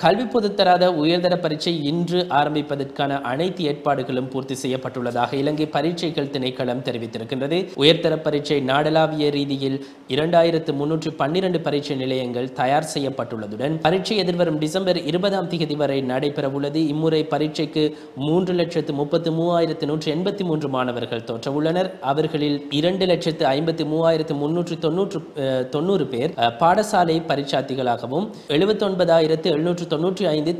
கல்வி பொதுத்தராத உயர்தர பரீட்சை இன்று ஆரம்பிப்பதற்கான அனைத்து ஏற்பாடுகளும் பூர்த்தி செய்யப்பட்டுள்ளதாக இலங்கை பரீட்சைகள் திணைக்களம் தெரிவித்திருக்கின்றது. உயர்தர பரீட்சை நாடளாவிய ரீதியில் 2312 பரீட்சை நிலையங்கள் தயார் செய்யப்பட்டுள்ளதுடன் பரீட்சை எதிர்வரும் டிசம்பர் 20ஆம் தேதி வரை நடைபெறவுள்ளது. இம்முறை பரீட்சைக்கு 3,13,183 மாணவர்கள் தோற்றவுள்ளனர். அவர்களில் 2,53,390 பேர் பாடசாலை பரீட்சார்த்திகளாகவும் 79,795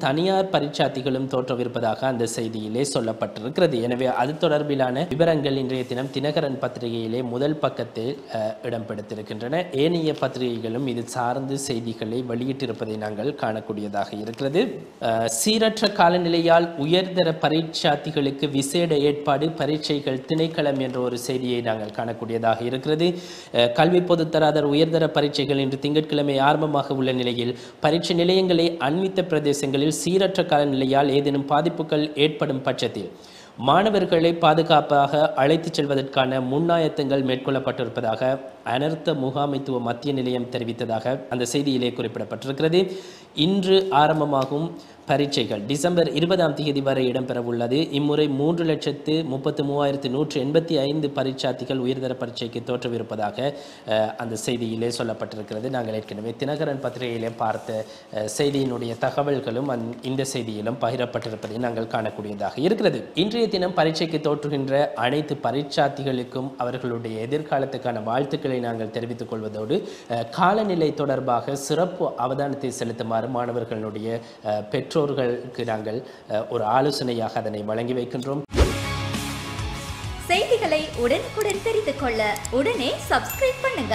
தனியார் பரீட்சார்த்திகளும் தோற்றவிருப்பதாக அந்த செய்தியிலே சொல்லப்பட்டிருக்கிறது. எனவே அது தொடர்பிலான விவரங்கள் இன்றைய தினம் தினகரன் பத்திரிகையிலே முதல் பக்கத்தில் இடம்பெடுத்திருக்கின்றன. ஏனைய பத்திரிகைகளும் இது சார்ந்து செய்திகளை வெளியிட்டிருப்பதை நாங்கள் காணக்கூடியதாக இருக்கிறது. சீரற்ற காலநிலையால் உயர்தர பரீட்சார்த்திகளுக்கு விசேட ஏற்பாடு பரீட்சைகள் திணைக்களம் என்ற ஒரு செய்தியை நாங்கள் காணக்கூடியதாக இருக்கிறது. கல்வி பொதுத்தராதர உயர்தர பரீட்சைகள் இன்று திங்கட்கிழமை ஆரம்பமாக உள்ள நிலையில் பரீட்சை நிலையங்களை அண்மித்த பிரதேசங்களில் சீரற்ற காலநிலையால் ஏதேனும் பாதிப்புகள் ஏற்படும் பட்சத்தில் மாணவர்களை பாதுகாப்பாக அழைத்துச் செல்வதற்கான முன்னாயத்தங்கள் மேற்கொள்ளப்பட்டிருப்பதாக அனர்த்த முகாமைத்துவ மத்திய நிலையம் தெரிவித்ததாக அந்த செய்தியிலே குறிப்பிடப்பட்டிருக்கிறது. இன்று ஆரம்பமாகும் பரீட்சைகள் டிசம்பர் 20ஆம் தேதி வரை இடம்பெறவுள்ளது. இம்முறை 3,33,185 பரீட்சார்த்திகள் உயர்தர பரீட்சைக்கு தோற்றவிருப்பதாக அந்த செய்தியிலே சொல்லப்பட்டிருக்கிறது. நாங்கள் ஏற்கனவே தினகரன் பத்திரிகையிலே பார்த்த செய்தியினுடைய தகவல்களும் இந்த செய்தியிலும் பகிரப்பட்டிருப்பதை நாங்கள் காணக்கூடியதாக இருக்கிறது. இன்றைய தினம் பரீட்சைக்கு தோற்றுகின்ற அனைத்து பரீட்சார்த்திகளுக்கும் அவர்களுடைய எதிர்காலத்துக்கான வாழ்த்துக்களை நாங்கள் தெரிவித்துக் கொள்வதோடு காலநிலை தொடர்பாக சிறப்பு அவதானத்தை செலுத்துமாறு மாணவர்களுடைய பெற்றோர்களுக்கு நாங்கள் ஒரு ஆலோசனையாக அதனை வழங்கி வைக்கின்றோம். செய்திகளை உடனுக்குடன் தெரிந்து கொள்ள உடனே சப்ஸ்கிரைப் பண்ணுங்க.